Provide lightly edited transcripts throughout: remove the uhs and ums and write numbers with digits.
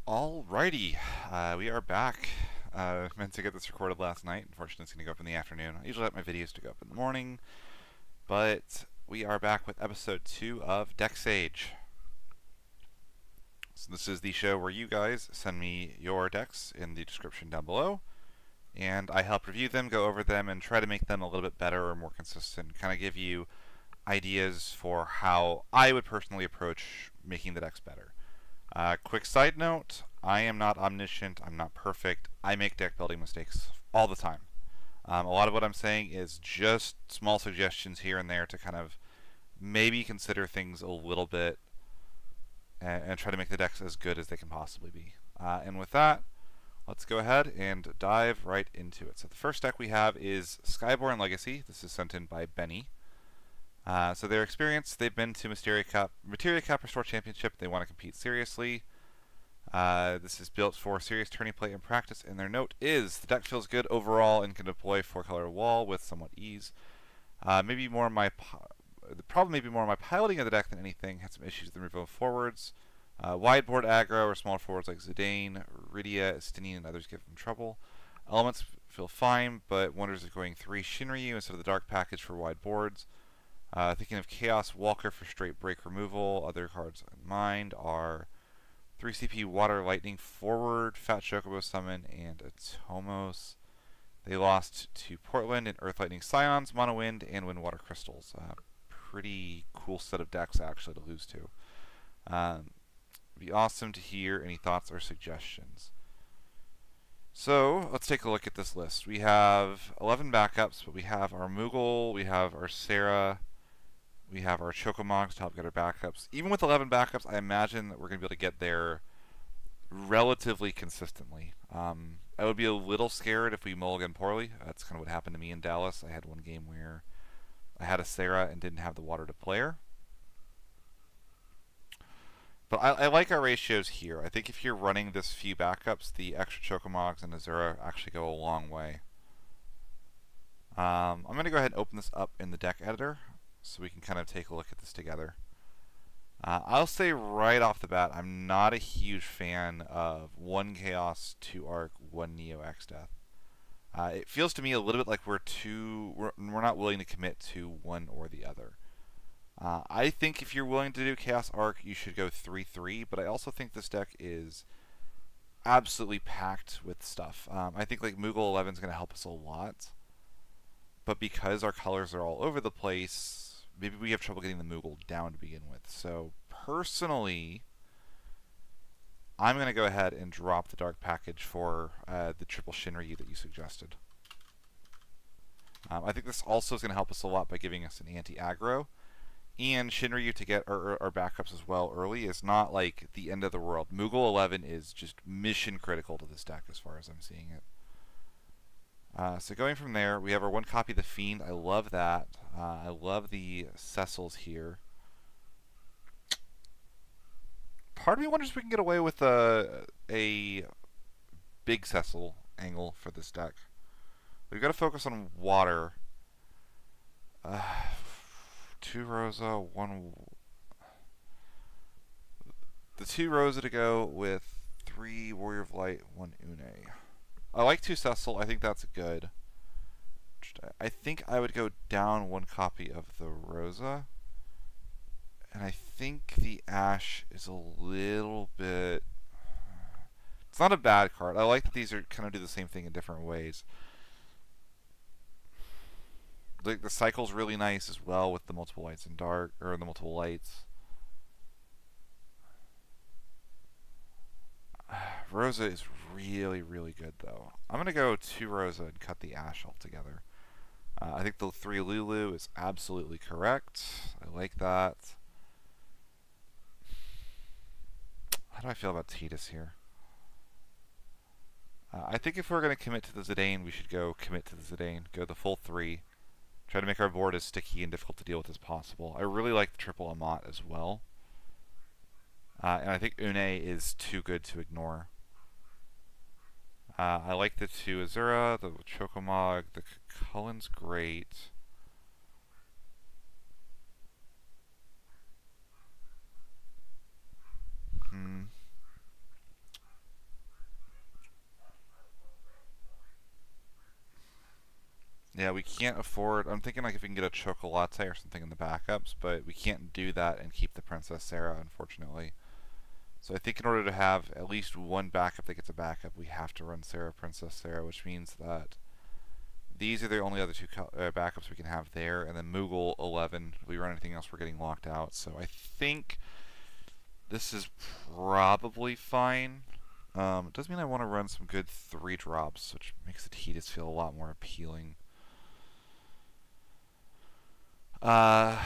Alrighty, we are back. Meant to get this recorded last night. Unfortunately, it's going to go up in the afternoon. I usually let my videos to go up in the morning, but we are back with episode 2 of Deck Sage. So this is the show where you guys send me your decks in the description down below, and I help review them, go over them, and try to make them a little bit better or more consistent. Kind of give you ideas for how I would personally approach making the decks better. Quick side note, I am not omniscient, I'm not perfect, I make deck building mistakes all the time. A lot of what I'm saying is just small suggestions here and there to kind of maybe consider things a little bit and try to make the decks as good as they can possibly be. And with that, let's go ahead and dive right into it. So the first deck we have is Skyborn Legacy. This is sent in by Benny. So their experience, they've been to Materia Cup Restore Championship. They want to compete seriously. This is built for serious tourney play and practice, and their note is, the deck feels good overall and can deploy 4-color wall with somewhat ease. The problem may be more my piloting of the deck than anything. Had some issues with the removal of forwards. Wide board aggro or small forwards like Zidane, Rydia, Estinian, and others give them trouble. Elements feel fine, but wonders if going 3 Shinryu instead of the dark package for wide boards. Thinking of Chaos Walker for straight break removal. Other cards in mind are 3 CP Water Lightning Forward, Fat Chocobo Summon, and Atomos. They lost to Portland in Earth Lightning Scions, Mono Wind, and Wind Water Crystals. Pretty cool set of decks actually to lose to. It'd be awesome to hear any thoughts or suggestions. So let's take a look at this list. We have 11 backups, but we have our Moogle, we have our Sarah, we have our Chocomogs to help get our backups. Even with 11 backups, I imagine that we're going to be able to get there relatively consistently. I would be a little scared if we mulligan poorly. That's kind of what happened to me in Dallas. I had one game where I had a Sarah and didn't have the water to play her. But I like our ratios here. I think if you're running this few backups, the extra Chocomogs and Azura actually go a long way. I'm going to go ahead and open this up in the deck editor so we can kind of take a look at this together. I'll say right off the bat, I'm not a huge fan of 1 Chaos, 2 Arc, 1 Neo X Death. It feels to me a little bit like we're not willing to commit to one or the other. I think if you're willing to do Chaos Arc, you should go 3-3, but I also think this deck is absolutely packed with stuff. I think like Moogle 11 is going to help us a lot, but because our colors are all over the place, maybe we have trouble getting the Moogle down to begin with. So personally, I'm going to go ahead and drop the dark package for the triple Shinryu that you suggested. I think this also is going to help us a lot by giving us an anti-aggro. And Shinryu to get our backups as well early is not like the end of the world. Moogle 11 is just mission critical to this deck as far as I'm seeing it. So going from there, we have our 1 copy of the Fiend. I love that. I love the Cecils here. Part of me wonders if we can get away with a big Cecil angle for this deck. We've got to focus on water. 2 Rosa, 1... The 2 Rosa to go with 3 Warrior of Light, 1 Une. I like 2 Cecil. I think that's good. I think I would go down 1 copy of the Rosa. And I think the Ash is a little bit... It's not a bad card. I like that these are kind of do the same thing in different ways. Like the cycle's really nice as well with the multiple lights and dark, or the multiple lights. Rosa is really, really good though. I'm gonna go 2 Rosa and cut the Ash altogether. I think the 3 Lulu is absolutely correct. I like that. How do I feel about Tidus here? I think if we're going to commit to the Zidane, we should go commit to the Zidane. Go the full 3. Try to make our board as sticky and difficult to deal with as possible. I really like the triple Amat as well. And I think Une is too good to ignore. I like the 2 Azura, the Chocomog, the Cullen's great. Yeah, we can't afford... I'm thinking like if we can get a Chocolate or something in the backups, but we can't do that and keep the Princess Sarah, unfortunately. So I think in order to have at least one backup that gets a backup, we have to run Sarah, Princess Sarah, which means that these are the only other two backups we can have there, and then Moogle 11. If we run anything else, we're getting locked out. So I think this is probably fine. It does mean I want to run some good 3 drops, which makes the Tidus feel a lot more appealing. I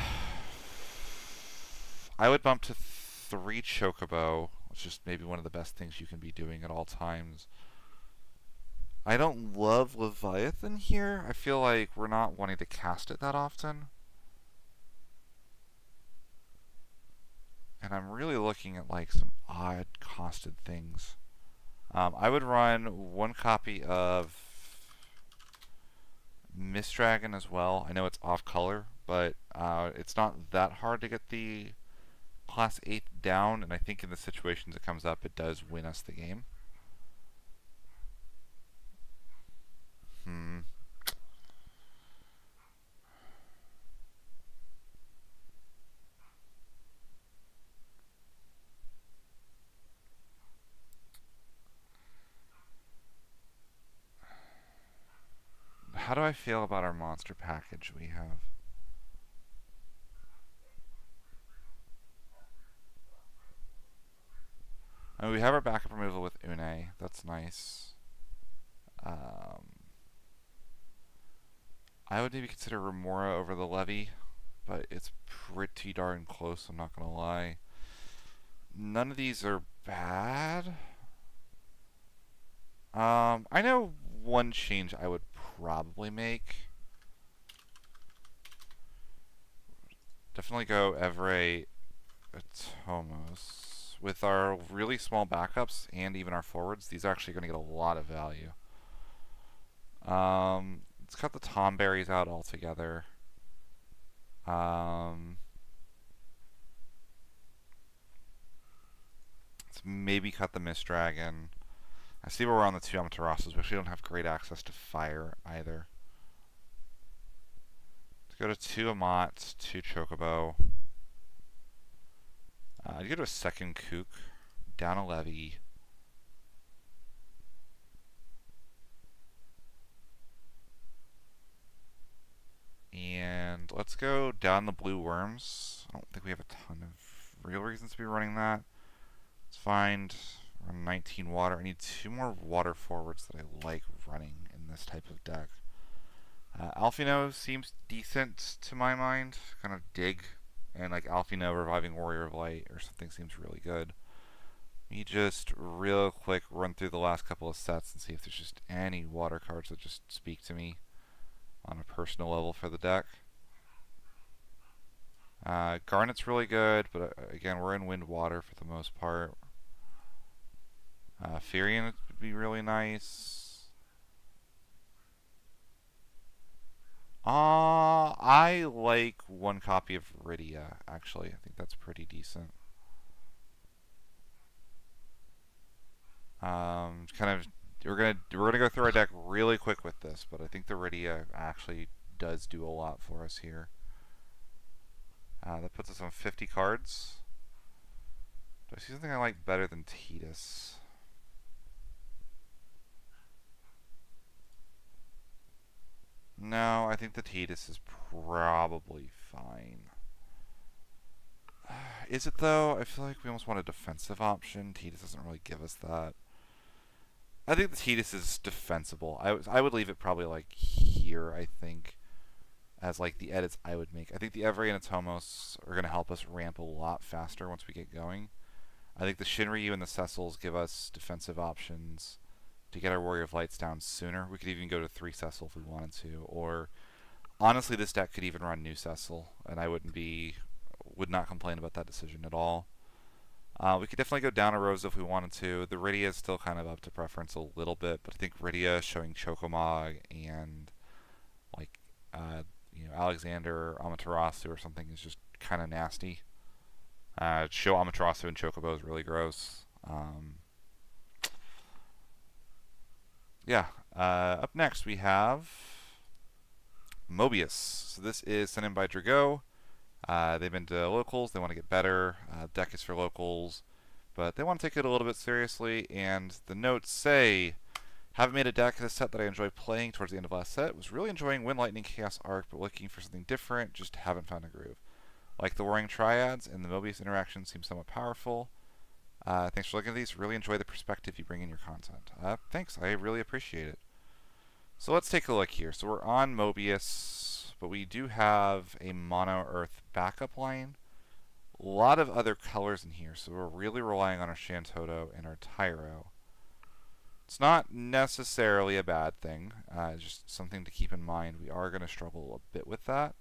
would bump to 3 Chocobo, which is maybe one of the best things you can be doing at all times. I don't love Leviathan here. I feel like we're not wanting to cast it that often. And I'm really looking at like some odd costed things. I would run 1 copy of Mist Dragon as well. I know it's off color, but it's not that hard to get the class 8 down, and I think in the situations it comes up, it does win us the game. How do I feel about our monster package we have? I mean, we have our backup removal with Une. That's nice. I would maybe consider Remora over the Levy, but it's pretty darn close, I'm not gonna lie. None of these are bad. I know one change I would probably make. Definitely go Evre Atomos. With our really small backups and even our forwards, these are actually going to get a lot of value. Let's cut the Tomberries out altogether. Let's maybe cut the Mist Dragon. I see where we're on the 2 Amaterasas. We actually don't have great access to fire either. Let's go to 2 Amat, 2 Chocobo. I'd go to a 2nd Kook, down a Levy. And let's go down the Blue Worms. I don't think we have a ton of real reasons to be running that. Let's find 19 water. I need 2 more water forwards that I like running in this type of deck. Alfino seems decent to my mind. Kind of dig. And like Alfino Reviving Warrior of Light or something seems really good. Let me just real quick run through the last couple of sets and see if there's just any water cards that just speak to me on a personal level for the deck. Garnet's really good, but again, we're in Wind Water for the most part. Firion would be really nice. I like 1 copy of Rydia, actually. I think that's pretty decent. We're gonna go through our deck really quick with this, but I think the Rydia actually does do a lot for us here. That puts us on 50 cards. Do I see something I like better than Tidus? No, I think the Tidus is probably fine. Is it though? I feel like we almost want a defensive option. Tidus doesn't really give us that. I think the Tidus is defensible. I would leave it probably like here, I think, as like the edits I would make. I think the Evre and Atomos are going to help us ramp a lot faster once we get going. I think the Shinryu and the Cecils give us defensive options to get our Warrior of Lights down sooner. We could even go to 3 Cecil if we wanted to, or honestly this deck could even run new Cecil, and I would not complain about that decision at all. We could definitely go down a Rosa if we wanted to. The Rydia is still kind of up to preference a little bit, but I think Rydia showing Chocomog and like Alexander Amaterasu or something is just kind of nasty. Show Amaterasu and Chocobo is really gross. Yeah. Up next we have Mobius. So this is sent in by Drago. They've been to locals. They want to get better. Deck is for locals, but they want to take it a little bit seriously. And the notes say, haven't made a deck this set that I enjoyed playing towards the end of last set. Was really enjoying Wind, Lightning, Chaos Arc, but looking for something different. Just haven't found a groove. Like the Warring Triads and the Mobius interaction seem somewhat powerful. Thanks for looking at these. Really enjoy the perspective you bring in your content. Thanks. I really appreciate it. So let's take a look here. So we're on Mobius, but we do have a Mono Earth backup line. A lot of other colors in here, so we're really relying on our Shantoto and our Tyro. It's not necessarily a bad thing, just something to keep in mind. We are going to struggle a bit with that.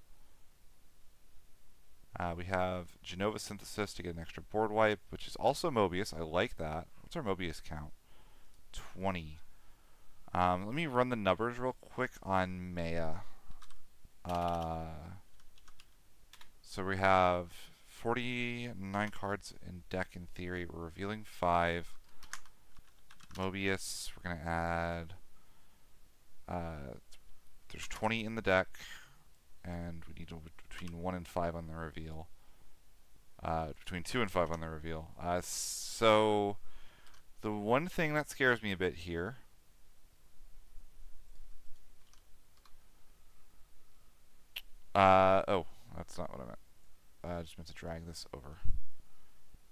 We have Genova Synthesis to get an extra board wipe, which is also Mobius. I like that. What's our Mobius count? 20. Let me run the numbers real quick on Maya. So we have 49 cards in deck in theory. We're revealing 5. Mobius, we're going to add... there's 20 in the deck, and we need between 1 and 5 on the reveal. Between 2 and 5 on the reveal. So the one thing that scares me a bit here... oh, that's not what I meant. I just meant to drag this over.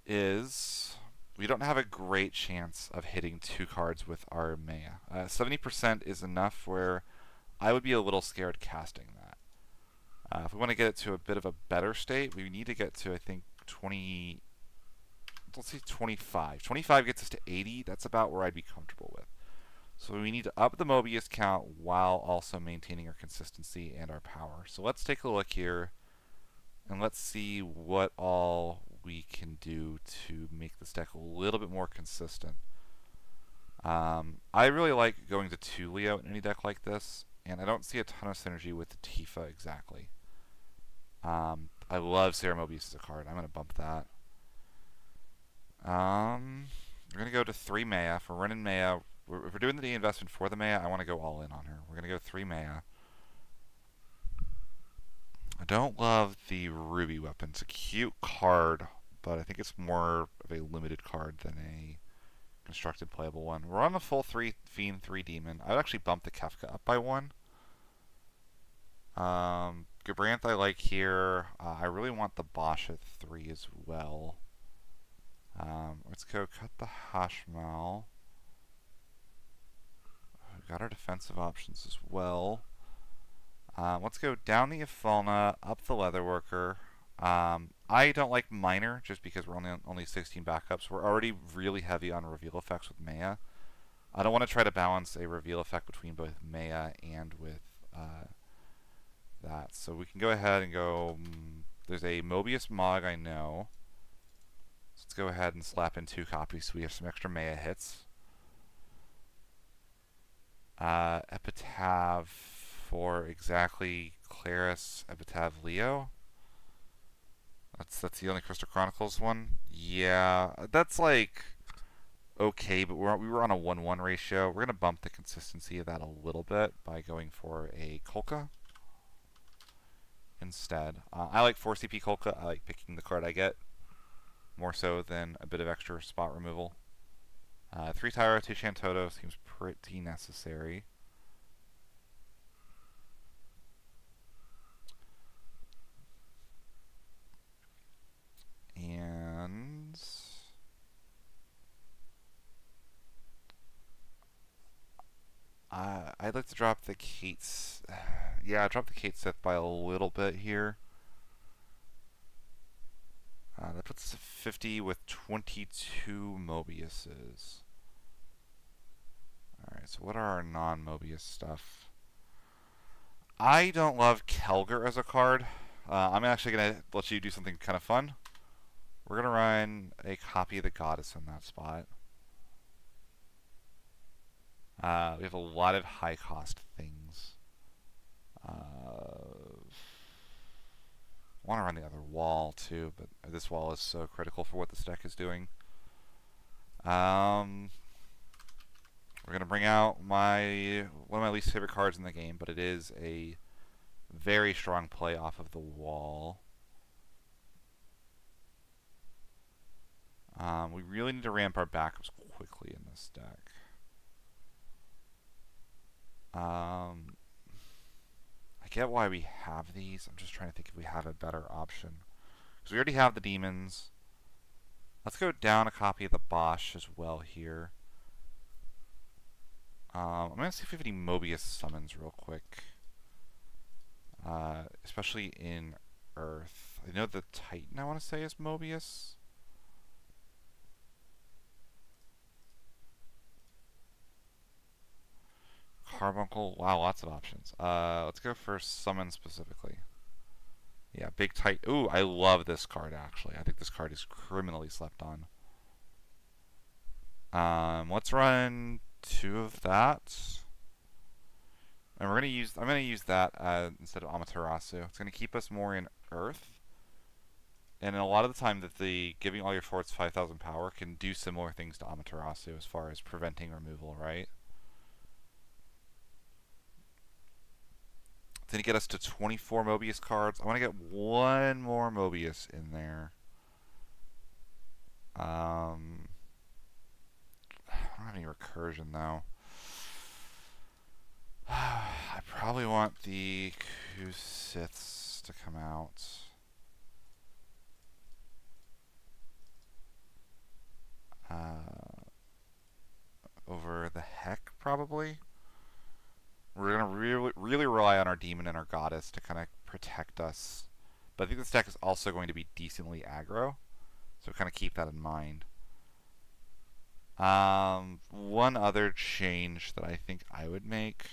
Is we don't have a great chance of hitting 2 cards with our Maya. 70% is enough where I would be a little scared casting that. If we want to get it to a bit of a better state, we need to get to, I think, 20... Let's say 25. 25 gets us to 80. That's about where I'd be comfortable with. So we need to up the Mobius count while also maintaining our consistency and our power. So let's take a look here, and let's see what all we can do to make this deck a little bit more consistent. I really like going to 2 Leo in any deck like this, and I don't see a ton of synergy with Tifa exactly. I love Sarah Mobius as a card. I'm going to bump that. We're going to go to 3 Maya. If we're running Maya, if we're doing the investment for the Maya, I want to go all in on her. We're going to go 3 Maya. I don't love the Ruby weapon. It's a cute card, but I think it's more of a limited card than a constructed playable one. We're on the full 3 Fiend, 3 Demon. I would actually bump the Kefka up by 1. Gabranth I like here. I really want the Bosch at 3 as well. Let's go cut the Hashmal. We've got our defensive options as well. Let's go down the Ifalna, up the Leatherworker. I don't like Minor just because we're only 16 backups. We're already really heavy on reveal effects with Maya. I don't want to try to balance a reveal effect between both Maya and with that. So we can go ahead and go... there's a Mobius Mog, I know. So let's go ahead and slap in 2 copies so we have some extra Maya hits. Epitaph for exactly Claris, Epitaph Leo. That's the only Crystal Chronicles one. Yeah, that's like okay, but we were on a 1-1 ratio. We're gonna bump the consistency of that a little bit by going for a Kolka instead. I like 4 CP Kolka. I like picking the card I get more so than a bit of extra spot removal. 3 Tyro, 2 Shantoto seems pretty necessary. And I'd like to drop the Kate's... yeah, drop the Kate Sith by a little bit here. That puts us at 50 with 22 Mobiuses. Alright, so what are our non-Mobius stuff? I don't love Kelger as a card. I'm actually going to let you do something kind of fun. We're going to run a copy of the Goddess in that spot. We have a lot of high-cost things. I want to run the other wall, too, but this wall is so critical for what this deck is doing. We're going to bring out one of my least favorite cards in the game, but it is a Very strong play off of the wall. We really need to ramp our backups quickly in this deck. I get why we have these. I'm just trying to think if we have a better option. Because we already have the demons. Let's go down a copy of the Bosch as well here. I'm going to see if we have any Mobius summons real quick. Especially in Earth. I know the Titan I want to say is Mobius. Carbuncle. Wow, lots of options. Let's go for summon specifically. Yeah, big Titan. Ooh, I love this card actually. I think this card is criminally slept on. Let's run 2 of that. And I'm gonna use that instead of Amaterasu. It's gonna keep us more in Earth. And a lot of the time that the giving all your forts 5,000 power can do similar things to Amaterasu as far as preventing removal, right? It's gonna get us to 24 Mobius cards. I want to get 1 more Mobius in there. I don't have any recursion though. I probably want the Kusiths to come out. Over the Heck, probably. We're going to really rely on our Demon and our Goddess to kind of protect us. But I think this deck is also going to be decently aggro, so kind of keep that in mind. One other change that I think I would make.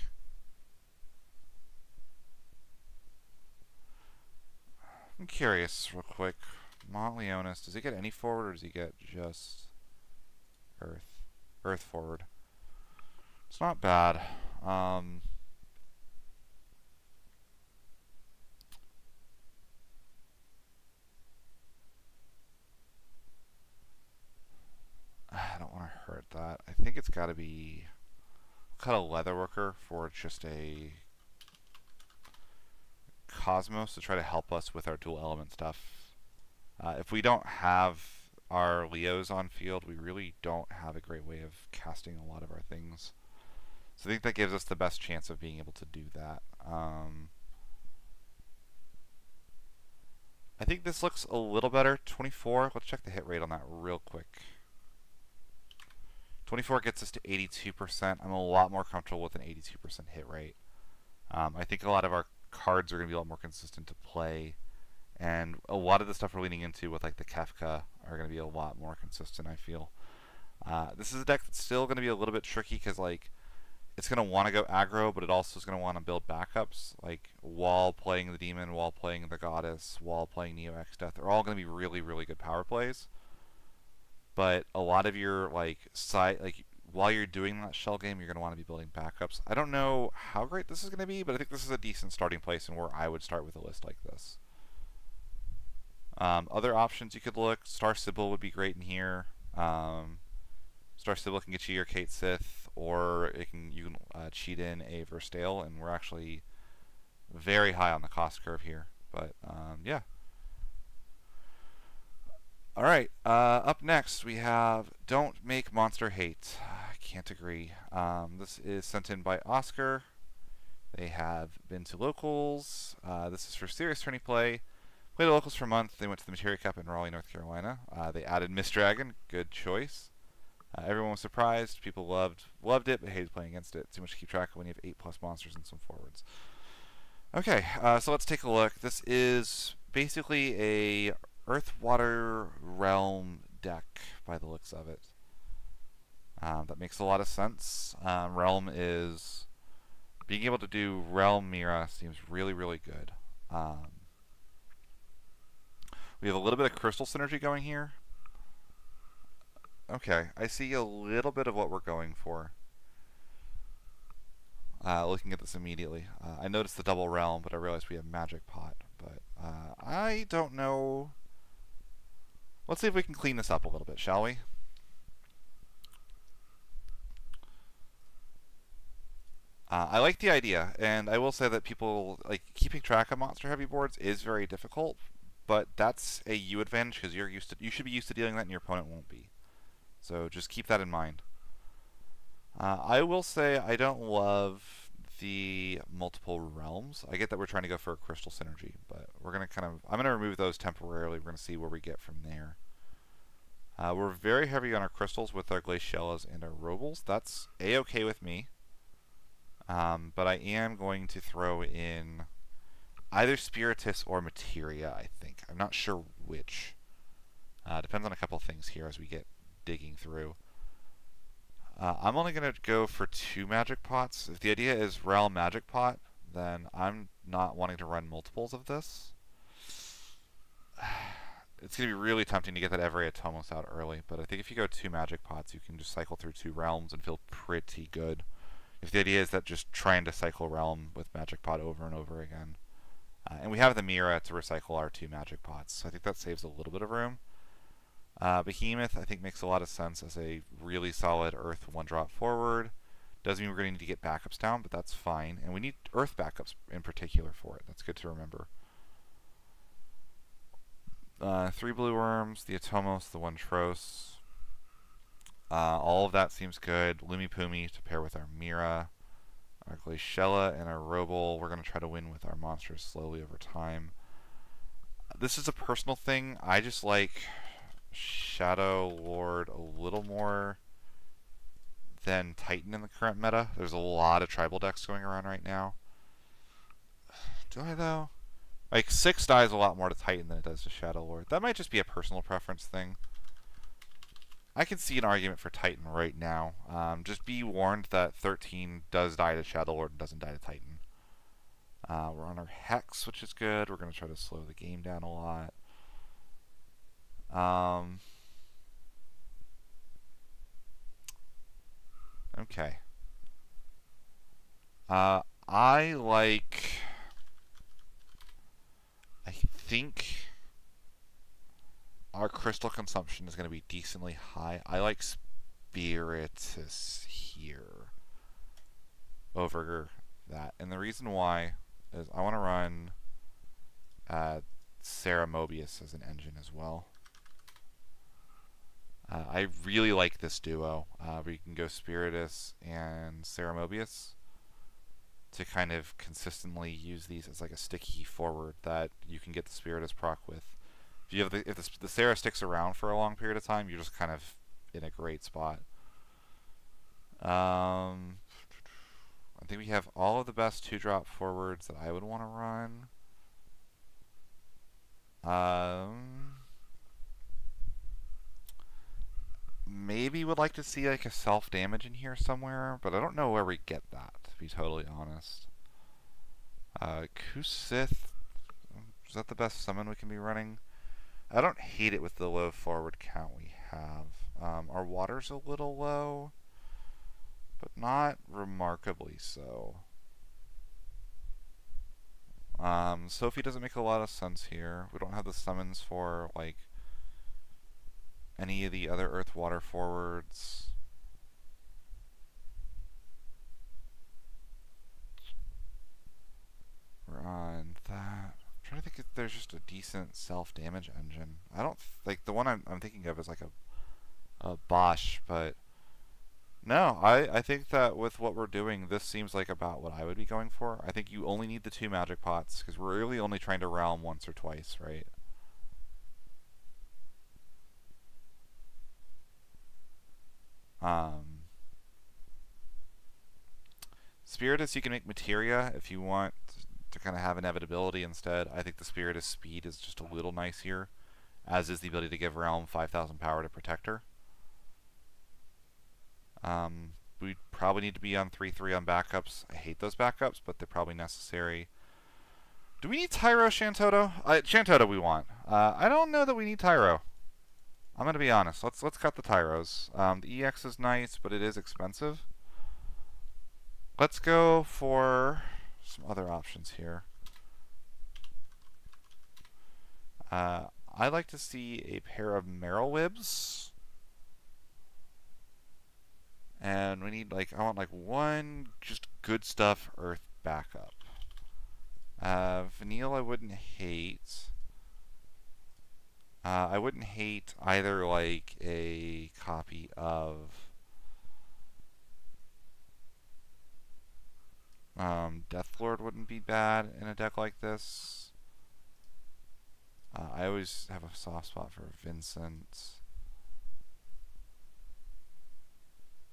I'm curious, real quick. Montleonis, does he get any forward, or does he get just Earth? Earth forward. It's not bad. I don't want to hurt that. I think it's got to be... Cut a Leatherworker for just a Cosmos to try to help us with our dual element stuff. If we don't have our Leos on field, we really don't have a great way of casting a lot of our things. So I think that gives us the best chance of being able to do that. I think this looks a little better. 24. Let's check the hit rate on that real quick. 24 gets us to 82%. I'm a lot more comfortable with an 82% hit rate. I think a lot of our cards are going to be a lot more consistent to play. And a lot of the stuff we're leaning into with like the Kefka are going to be a lot more consistent, I feel. This is a deck that's still going to be a little bit tricky because like it's going to want to go aggro, but it also is going to want to build backups, like while playing the Demon, while playing the Goddess, while playing Neo X Death. They're all going to be really, really good power plays. But a lot of your like while you're doing that shell game, you're going to want to be building backups. I don't know how great this is going to be, but I think this is a decent starting place and where I would start with a list like this. Other options you could look, Star Sibyl would be great in here. Star Sibyl can get you your Kate Sith, or you can cheat in a Verstale, and we're actually very high on the cost curve here. But yeah. Alright, up next we have Don't Make Monster Hate. I can't agree. This is sent in by Oscar. They have been to locals. This is for serious tourney play. Played the locals for a month. They went to the Materia Cup in Raleigh, North Carolina. They added Mist Dragon. Good choice. Everyone was surprised. People loved it, but hated playing against it. Too much to keep track of when you have 8+ monsters and some forwards. Okay, so let's take a look. This is basically a Earth, Water, Realm deck by the looks of it. That makes a lot of sense. Realm is... Being able to do Realm Mira seems really, really good. We have a little bit of Crystal synergy going here. Okay, I see a little bit of what we're going for. Looking at this immediately. I noticed the double Realm, but I realized we have Magic Pot. But I don't know... Let's see if we can clean this up a little bit, shall we? I like the idea, and I will say that people like keeping track of monster heavy boards is very difficult, but that's a you advantage because you should be used to dealing with that, and your opponent won't be. So just keep that in mind. I will say I don't love the multiple realms. I get that we're trying to go for a crystal synergy, but I'm gonna remove those temporarily. We're gonna see where we get from there. We're very heavy on our crystals with our glaciellas and our robles. That's a-okay with me. But I am going to throw in either Spiritus or Materia, I think. I'm not sure which. Depends on a couple things here as we get digging through. I'm only going to go for 2 magic pots. If the idea is Realm Magic Pot, then I'm not wanting to run multiples of this. It's going to be really tempting to get that every Atomos out early, but I think if you go 2 magic pots, you can just cycle through 2 realms and feel pretty good. If the idea is that just trying to cycle realm with magic pot over and over again. And we have the Mira to recycle our 2 magic pots, so I think that saves a little bit of room. Behemoth, I think, makes a lot of sense as a really solid Earth 1-drop forward. Does mean we're going to need to get backups down, but that's fine. And we need Earth backups in particular for it. That's good to remember. 3 blue worms, the Atomos, the 1 Tros. All of that seems good. Lumipumi to pair with our Mira. Our Glaciella and our Roble. We're going to try to win with our monsters slowly over time. This is a personal thing. I just like Shadow Lord a little more than Titan in the current meta. There's a lot of tribal decks going around right now. Do I, though? Like, 6 dies a lot more to Titan than it does to Shadow Lord. That might just be a personal preference thing. I can see an argument for Titan right now. Just be warned that 13 does die to Shadow Lord and doesn't die to Titan. We're on our Hex, which is good. We're going to try to slow the game down a lot. Okay. I think our crystal consumption is going to be decently high. I like Spiritus here over that. And the reason why is I want to run Sarah Mobius as an engine as well. I really like this duo where you can go Spiritus and Sarah Mobius to kind of consistently use these as like a sticky forward that you can get the Spiritus proc with. If the Sarah sticks around for a long period of time, you're just kind of in a great spot. I think we have all of the best 2-drop forwards that I would want to run. Maybe would like to see like a self-damage in here somewhere, but I don't know where we get that, to be totally honest. Kusith, is that the best summon we can be running? I don't hate it with the low forward count we have. Our water's a little low, but not remarkably so. Sophie doesn't make a lot of sense here. We don't have the summons for, like, any of the other earth water forwards. We're on that. I'm trying to think if there's just a decent self-damage engine. I don't like the one I'm thinking of is like a Bosch, but no, I think that with what we're doing, this seems like about what I would be going for. I think you only need the 2 magic pots because we're really only trying to realm once or twice, right? Spiritus, you can make Materia if you want to kind of have inevitability instead. I think the Spiritus speed is just a little nice here, as is the ability to give Realm 5,000 power to Protector. We probably need to be on 3/3 on backups. I hate those backups, but they're probably necessary. Do we need Tyro Shantoto? Shantoto we want. I don't know that we need Tyro. I'm going to be honest. Let's cut the Tyros. The EX is nice, but it is expensive. Let's go for some other options here. I'd like to see a pair of Merylwibs. And we need, like, I want, like, one just good stuff, Earth backup. Vanille I wouldn't hate. I wouldn't hate either, like, a copy of Deathlord wouldn't be bad in a deck like this. I always have a soft spot for Vincent.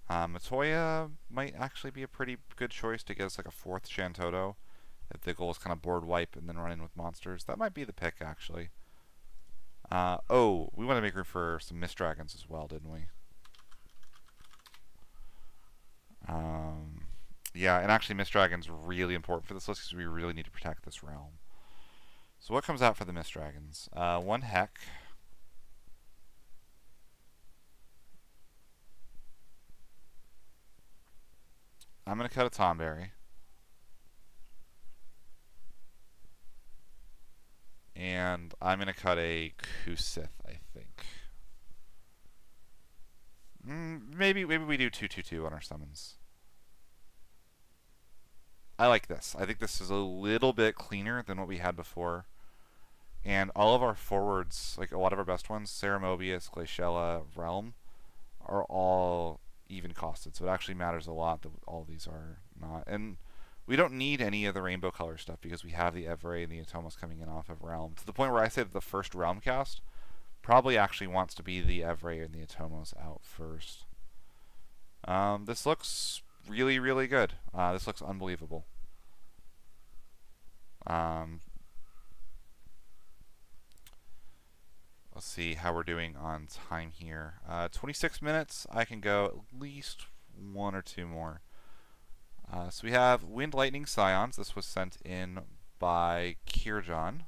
Matoya might actually be a pretty good choice to get us like a 4th Shantoto. If the goal is kind of board wipe and then run in with monsters. That might be the pick, actually. Oh, we want to make room for some Mist Dragons as well, didn't we? Yeah, and actually Mist Dragon's really important for this list because we really need to protect this realm. So what comes out for the Mist Dragons? 1 Heck. I'm going to cut a Tomberry. And I'm going to cut a Kusith, I think. Maybe we do 2/2/2 on our summons. I like this. I think this is a little bit cleaner than what we had before. And all of our forwards, like a lot of our best ones, Sarah Mobius, Glaciella, Realm, are all even costed. So it actually matters a lot that all of these are not. And we don't need any of the rainbow color stuff because we have the Evray and the Atomos coming in off of Realm. To the point where I say that the first Realm cast probably actually wants to be the Evray and the Atomos out first. This looks really, really good. This looks unbelievable. Let's see how we're doing on time here. 26 minutes. I can go at least 1 or 2 more. So we have Wind Lightning Scions. This was sent in by Kirjan.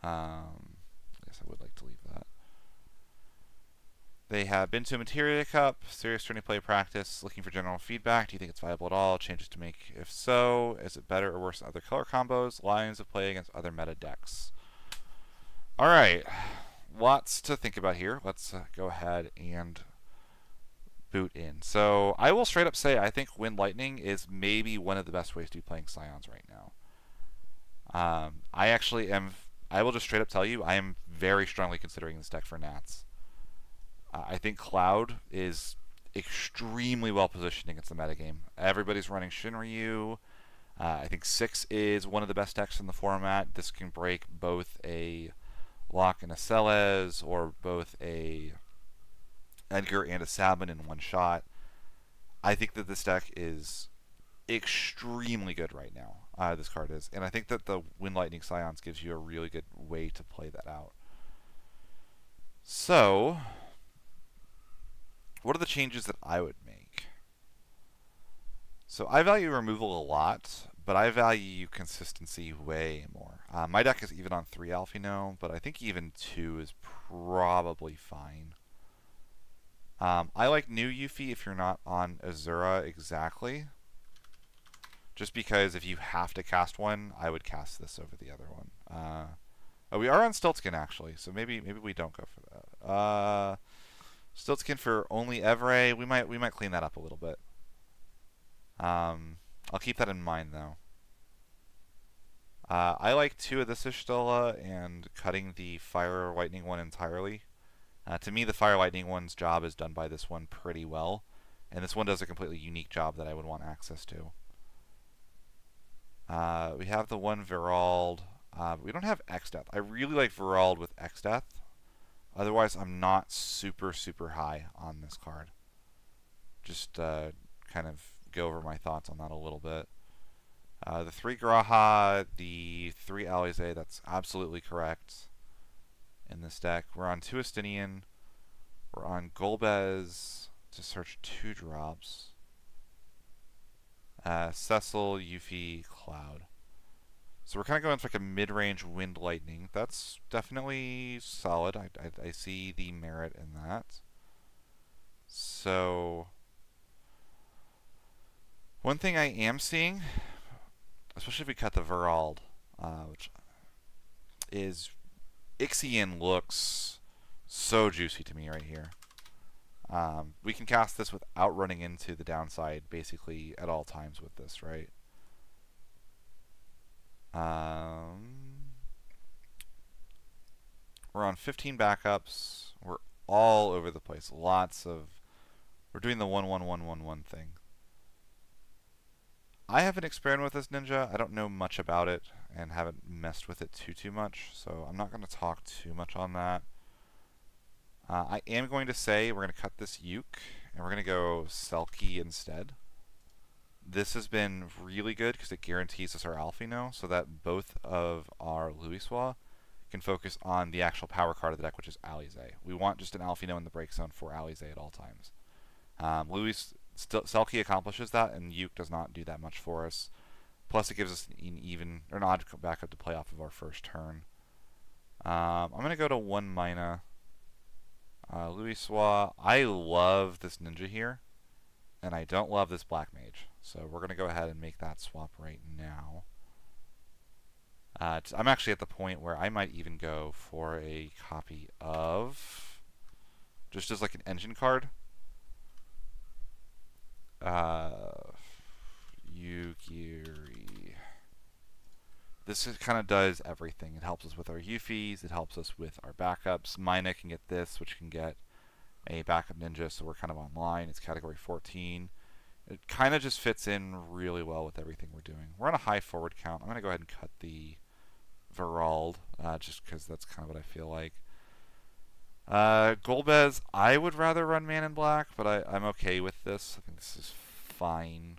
I guess I would like to leave that. They have been to a Materia Cup, serious tourney play practice, looking for general feedback. Do you think it's viable at all? Changes to make? If so, is it better or worse than other color combos? Lines of play against other meta decks. Alright, lots to think about here. Let's go ahead and boot in. So I will straight up say I think Wind Lightning is maybe one of the best ways to be playing Scions right now. I will just straight up tell you, I am very strongly considering this deck for Nats. I think Cloud is extremely well positioned against the metagame. Everybody's running Shinryu. I think 6 is one of the best decks in the format. This can break both a Locke and a Celes, or both a Edgar and a Sabin in one shot. I think that this deck is extremely good right now. This card is. And I think that the Wind Lightning Scions gives you a really good way to play that out. So, what are the changes that I would make? So I value removal a lot, but I value consistency way more. My deck is even on 3 Alphino, but I think even 2 is probably fine. I like new Yuffie if you're not on Azura exactly. Just because if you have to cast one, I would cast this over the other one. Oh, we are on Stiltskin actually, so maybe we don't go for that. Stiltskin for only Evray. We might clean that up a little bit. I'll keep that in mind though. I like 2 of this Ishtala and cutting the Fire Lightning one entirely. To me, the Fire Lightning one's job is done by this one pretty well, and this one does a completely unique job that I would want access to. We have the one Virald. But we don't have X-Death. I really like Virald with X-Death. Otherwise, I'm not super, super high on this card. Just kind of go over my thoughts on that a little bit. The 3 Graha, the 3 Alize, that's absolutely correct in this deck. We're on 2 Astinian. We're on Golbez to search 2 drops. Cecil, Yuffie, Cloud. So we're kind of going for like a mid-range Wind Lightning. That's definitely solid. I see the merit in that. So one thing I am seeing, especially if we cut the Virald, which is Ixion looks so juicy to me right here. We can cast this without running into the downside basically at all times with this, right? We're on 15 backups. We're all over the place. We're doing the 1-1-1-1-1 thing. I haven't experimented with this ninja. I don't know much about it and haven't messed with it too much, so I'm not going to talk too much on that. I am going to say we're going to cut this Uke, and we're going to go Selkie instead. This has been really good because it guarantees us our Alfino, so that both of our Louisoix can focus on the actual power card of the deck, which is Alize. We want just an Alfino in the break zone for Alize at all times. Selkie accomplishes that, and Uke does not do that much for us. Plus, it gives us an odd backup to play off of our first turn. I'm going to go to 1 mana. Louisoix. I love this ninja here, and I don't love this black mage. So we're going to go ahead and make that swap right now. I'm actually at the point where I might even go for a copy of, just as like an engine card, Yugiri. This kind of does everything. It helps us with our Euphies, it helps us with our backups. Mina can get this, which can get a backup ninja, so we're kind of online. It's category 14. It kind of just fits in really well with everything we're doing. We're on a high forward count. I'm going to go ahead and cut the Verald, just because that's kind of what I feel like. Golbez, I would rather run Man in Black, but I'm okay with this. I think this is fine.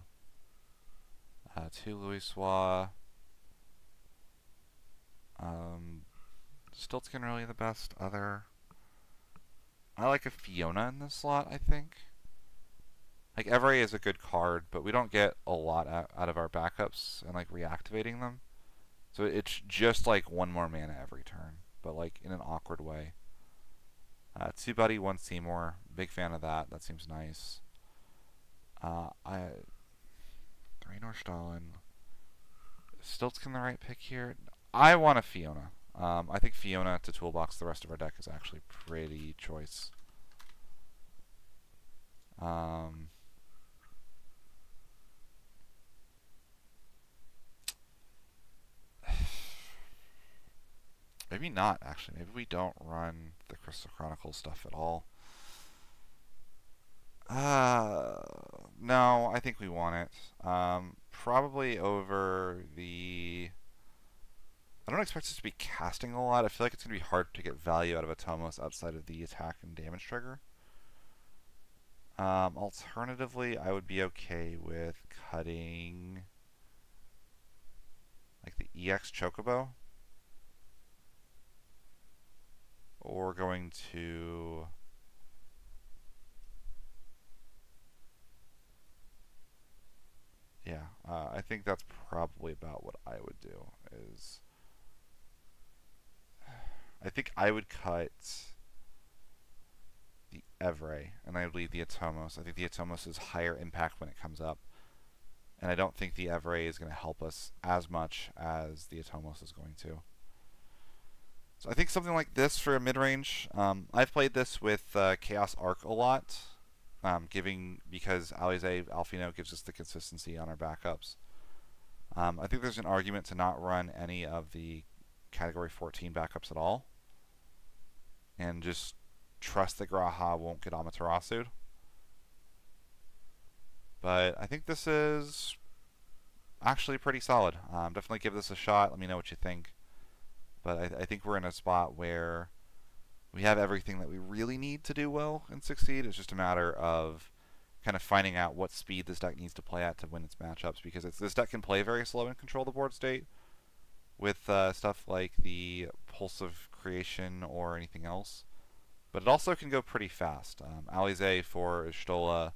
2 Louisoix. Stiltskin really the best other. I like a Fiona in this slot, I think. Like, Evray is a good card, but we don't get a lot out of our backups and, like, reactivating them. So it's just, like, 1 more mana every turn, but, like, in an awkward way. 2 Buddy, 1 Seymour. Big fan of that. That seems nice. 3 Norstalin. Stiltskin the right pick here? I want a Fiona. I think Fiona to toolbox the rest of our deck is actually pretty choice. Maybe not, actually. Maybe we don't run the Crystal Chronicles stuff at all. No, I think we want it. Probably over the... I don't expect us to be casting a lot. I feel like it's going to be hard to get value out of Atomos outside of the attack and damage trigger. Alternatively, I would be okay with cutting like the EX Chocobo. Or going to... Yeah, I think that's probably about what I would do, is... I think I would cut the Evray, and I would leave the Atomos. I think the Atomos is higher impact when it comes up, and I don't think the Evray is going to help us as much as the Atomos is going to. So I think something like this for a mid-range. I've played this with Chaos Arc a lot, because Alize Alfino gives us the consistency on our backups. I think there's an argument to not run any of the Category 14 backups at all, and just trust that Graha won't get Amaterasu'd. But I think this is actually pretty solid. Definitely give this a shot. Let me know what you think. But I think we're in a spot where we have everything that we really need to do well and succeed. It's just a matter of kind of finding out what speed this deck needs to play at to win its matchups, because this deck can play very slow and control the board state with stuff like the Pulse of Creation or anything else. But it also can go pretty fast. Alize for Stola,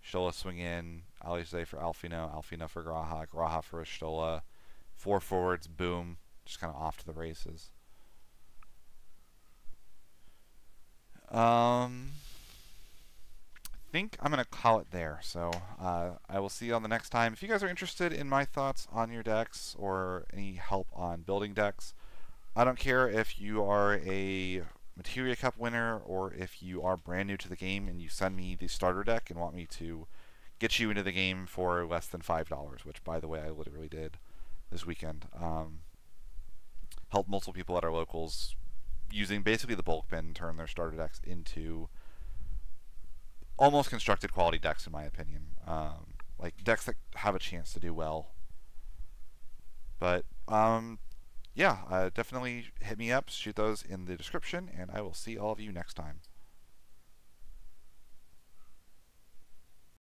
Stola swing in, Alize for Alfino, Alfino for Graha, Graha for Stola, 4 forwards, boom, just kind of off to the races. I think I'm going to call it there. So I will see you on the next time. If you guys are interested in my thoughts on your decks or any help on building decks, I don't care if you are a Materia Cup winner, or if you are brand new to the game and you send me the starter deck and want me to get you into the game for less than $5, which, by the way, I literally did this weekend. Helped multiple people at our locals using basically the bulk bin turn their starter decks into almost constructed quality decks, in my opinion. Like decks that have a chance to do well. But yeah, definitely hit me up, shoot those in the description, and I will see all of you next time.